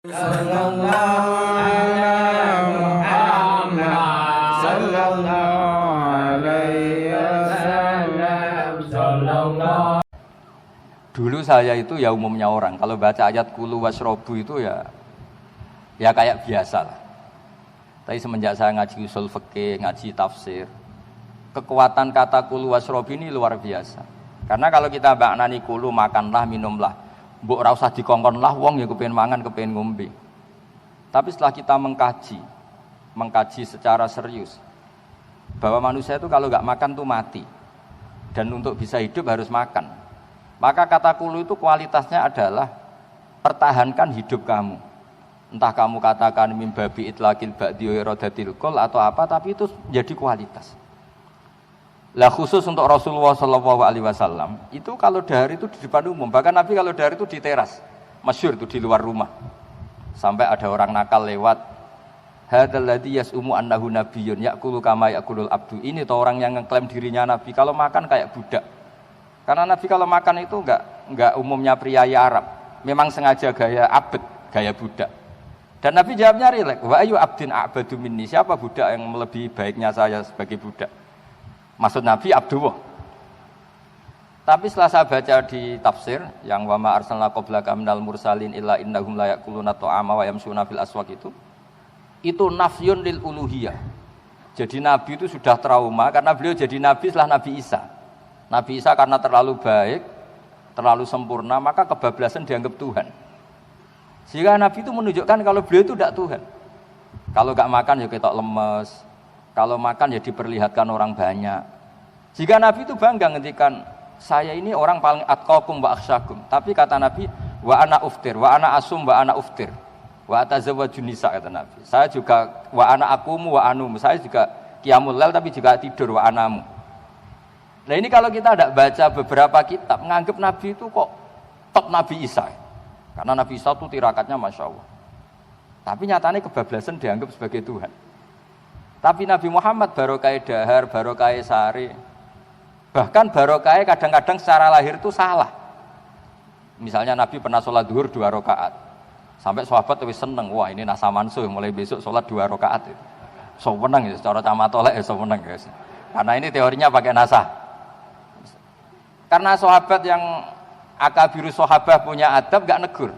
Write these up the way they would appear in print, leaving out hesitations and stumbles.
Sallallahu alaihi Muhammad sallallahu alaihi wasallam sallallahu. Dulu saya itu ya umumnya orang kalau baca ayat kulu wasrobu itu ya kayak biasa lah. Tapi semenjak saya ngaji usul fikih, ngaji tafsir, kekuatan kata kulu wasrobu ini luar biasa. Karena kalau kita maknani kulu makanlah, minumlah, mbok ora usah dikongkon lah wong ya kepengin mangan, kepengin ngombe. Tapi setelah kita mengkaji secara serius bahwa manusia itu kalau nggak makan tuh mati. Dan untuk bisa hidup harus makan. Maka kata kulu itu kualitasnya adalah pertahankan hidup kamu. Entah kamu katakan min babi itlaqil ba'di wa iradatil qul atau apa, tapi itu jadi kualitas. Lah khusus untuk Rasulullah Shallallahu Alaihi Wasallam itu kalau dahar itu di depan umum, bahkan Nabi kalau dahar itu di teras, masyhur itu di luar rumah. Sampai ada orang nakal lewat, hadzal ladzi yas'umu annahu nabiyyun ya'kulu kama ya'kulul abdu. Ini tuh orang yang ngeklaim dirinya nabi, kalau makan kayak budak. Karena Nabi kalau makan itu enggak umumnya pria Arab, memang sengaja gaya abd, gaya budak. Dan Nabi jawabnya rileks, wa ayu abdin a'badu minni, siapa budak yang melebihi baiknya saya sebagai budak? Maksud Nabi Abdullah. Tapi setelah saya baca di tafsir yang wa ma arsalna qablaka minal mursalin illa innahum la yaquluna ta'ama wa yamshuna fil aswaq itu nafyun lil uluhiyah. Jadi Nabi itu sudah trauma karena beliau jadi Nabi setelah Nabi Isa. Nabi Isa karena terlalu baik, terlalu sempurna, maka kebablasan dianggap Tuhan. Sehingga Nabi itu menunjukkan kalau beliau itu tidak Tuhan. Kalau enggak makan ya ketok lemes. Kalau makan ya diperlihatkan orang banyak. Jika Nabi itu bangga ngendikan, saya ini orang paling atqakum wa akhsyakum. Tapi kata Nabi, wa ana uftir, wa ana asum, wa ana uftir. Wa atazawwajun nisa, kata Nabi. Saya juga wa ana akumu wa anum. Saya juga qiyamul lail tapi juga tidur wa anamu. Nah ini kalau kita tidak baca beberapa kitab, menganggap Nabi itu kok top Nabi Isa. Karena Nabi Isa itu tirakatnya Masya Allah. Tapi nyatanya kebablasan dianggap sebagai Tuhan. Tapi Nabi Muhammad barokah dahar, barokah sari. Bahkan barokah kadang-kadang secara lahir itu salah. Misalnya Nabi pernah sholat duhur 2 rakaat. Sampai sahabat lebih seneng, wah ini nasa mansuh, mulai besok sholat 2 rakaat. So menang ya, secara camatolek ya so menang ya. Karena ini teorinya pakai nasa. Karena sahabat yang akabiru sahabah punya adab gak negur.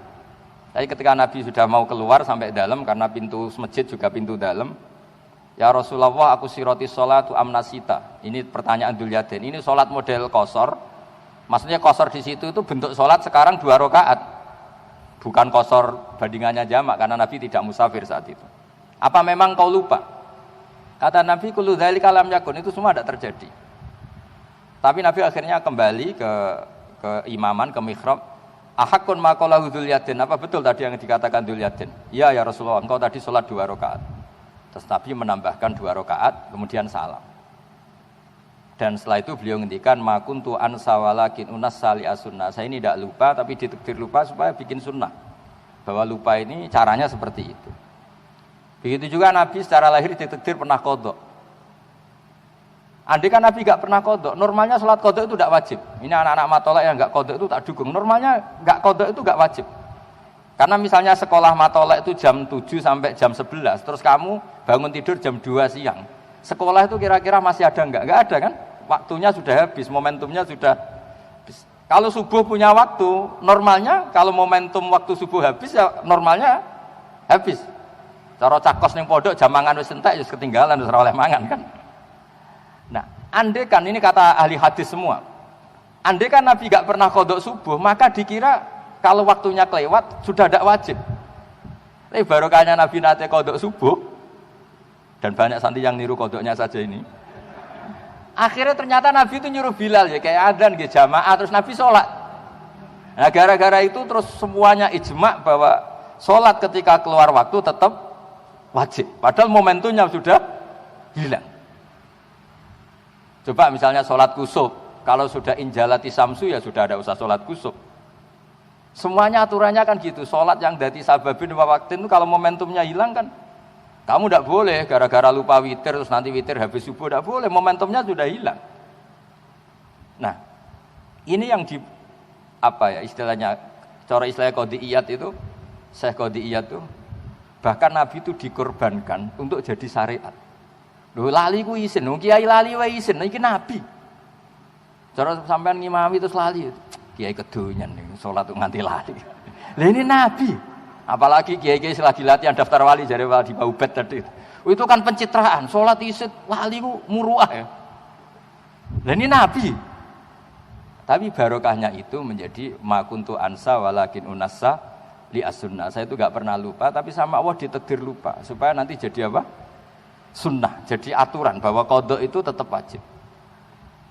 Tapi ketika Nabi sudah mau keluar sampai dalam, karena pintu masjid juga pintu dalam, ya Rasulullah, aku siroti sholatu amnasita. Ini pertanyaan Dzulyaden. Ini sholat model qashar. Maksudnya qashar di situ itu bentuk sholat sekarang 2 rakaat. Bukan qashar bandingannya jamak karena Nabi tidak musafir saat itu. Apa memang kau lupa? Kata Nabi, kullu dzalika lam yakun, itu semua tidak terjadi. Tapi Nabi akhirnya kembali ke imaman, ke mihrab. Ahakun maqalahu Dzulyaden. Apa betul tadi yang dikatakan Dzulyaden? Ya Rasulullah, engkau tadi sholat 2 rakaat. Terus Nabi menambahkan 2 rakaat, kemudian salam. Dan setelah itu beliau ngendikan makuntu ansawalakin unas sali as-sunnah. Saya ini tidak lupa, tapi ditakdir lupa supaya bikin sunnah. Bahwa lupa ini caranya seperti itu. Begitu juga Nabi secara lahir ditakdir pernah qadha. Andai kan Nabi enggak pernah qadha, normalnya sholat qadha itu tidak wajib. Ini anak-anak matolek yang enggak qadha itu tak dukung. Normalnya enggak qadha itu enggak wajib. Karena misalnya sekolah matolek itu jam 7 sampai jam 11, terus kamu bangun tidur jam 2 siang. Sekolah itu kira-kira masih ada enggak? Enggak ada kan? Waktunya sudah habis, momentumnya sudah habis. Kalau subuh punya waktu, normalnya kalau momentum waktu subuh habis ya normalnya habis. Cara cakos ning pondok jam mangan wis entek wis ketinggalan wis ora oleh mangan kan. Nah, andai kan ini kata ahli hadis semua. Andai kan Nabi enggak pernah qadha subuh, maka dikira kalau waktunya kelewat sudah tidak wajib. Tapi barokahnya Nabi nate qadha subuh dan banyak santri yang niru qadhanya saja ini. Akhirnya ternyata Nabi itu nyuruh Bilal ya kayak adzan nggih jamaah terus Nabi sholat. Nah gara-gara itu terus semuanya ijma bahwa sholat ketika keluar waktu tetap wajib. Padahal momentumnya sudah hilang. Coba misalnya sholat kusuf, kalau sudah injalati samsu ya sudah ada usah sholat kusuf. Semuanya aturannya kan gitu. Sholat yang dati sababin waktu itu kalau momentumnya hilang kan kamu tidak boleh gara-gara lupa witir terus nanti witir habis subuh, tidak boleh, momentumnya sudah hilang. Nah ini yang di apa ya istilahnya, cara istilahnya qadhiyat itu Syekh Qadiyah tuh bahkan Nabi itu dikorbankan untuk jadi syariat. Lho lali ku isin, wong kiai lali wae isin, iki Nabi. Cara sampean ngimami terus lali. Kiai kedonyan ning salat nganti lali. Lah ini Nabi. Apalagi kiai-kiai selagi latihan daftar wali jare wali Baubat tadi. Itu kan pencitraan, salat isin lali ku muruah ya. Lah ini Nabi. Tapi barokahnya itu menjadi makuntu ansa walakin unassa li as-sunnah. Saya itu enggak pernah lupa, tapi sama Allah ditakdir lupa supaya nanti jadi apa? Sunnah, jadi aturan bahwa qada itu tetap wajib.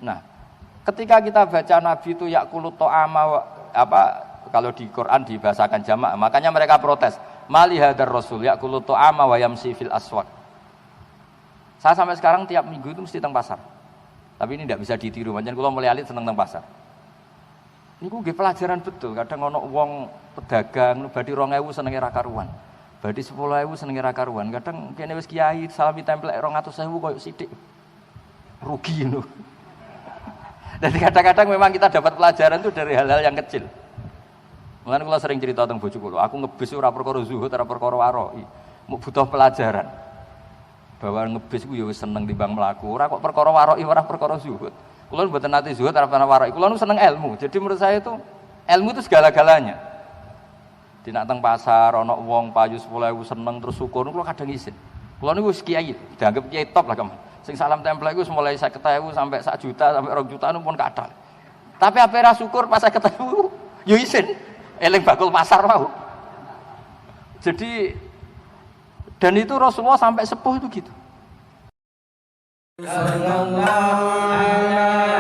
Nah, ketika kita baca Nabi itu yaqulu ta'ama apa kalau di Quran dibahasakan jamaah, makanya mereka protes. Mali hadar rasul yaqulu ta'ama wa yamsi fil aswaq. Saya sampai sekarang tiap minggu itu mesti teng pasar. Tapi ini tidak bisa ditiru, pancen kula mulai alit seneng teng pasar. Niku nggih pelajaran betul, kadang ana wong pedagang badhe 2000 senenge ra karuan. Badhe 10.000 senenge ra karuan. Kadang kene wis kiai salami templek 200.000 koyo sithik. Rugi lho. Jadi kadang-kadang memang kita dapat pelajaran itu dari hal-hal yang kecil. Mulane kula sering cerita teng bojo kula, aku ngebis ora perkara zuhud, ora perkara waroi. Mau butuh pelajaran. Bahwa ngebis ku ya wis seneng timbang mlaku. Ora kok perkara waroi, ora perkara zuhud. Kula mboten nate zuhud, ora pernah waroi. Kula seneng ilmu. Jadi menurut saya itu ilmu itu segala-galanya. Di nak teng pasar ana wong payu 10.000 seneng terus syukur kula kadang isin. Kula niku wis kiai, dianggap kiai top lah kamu. Sing salam templek iku mulai 50.000 sampai 1 juta sampai 2 juta pun kathah. Tapi ape ra syukur pas 50.000 yo isin. Eling bakul pasar mau. Jadi dan itu Rasulullah sampai sepuh itu gitu. Sallallahu alaihi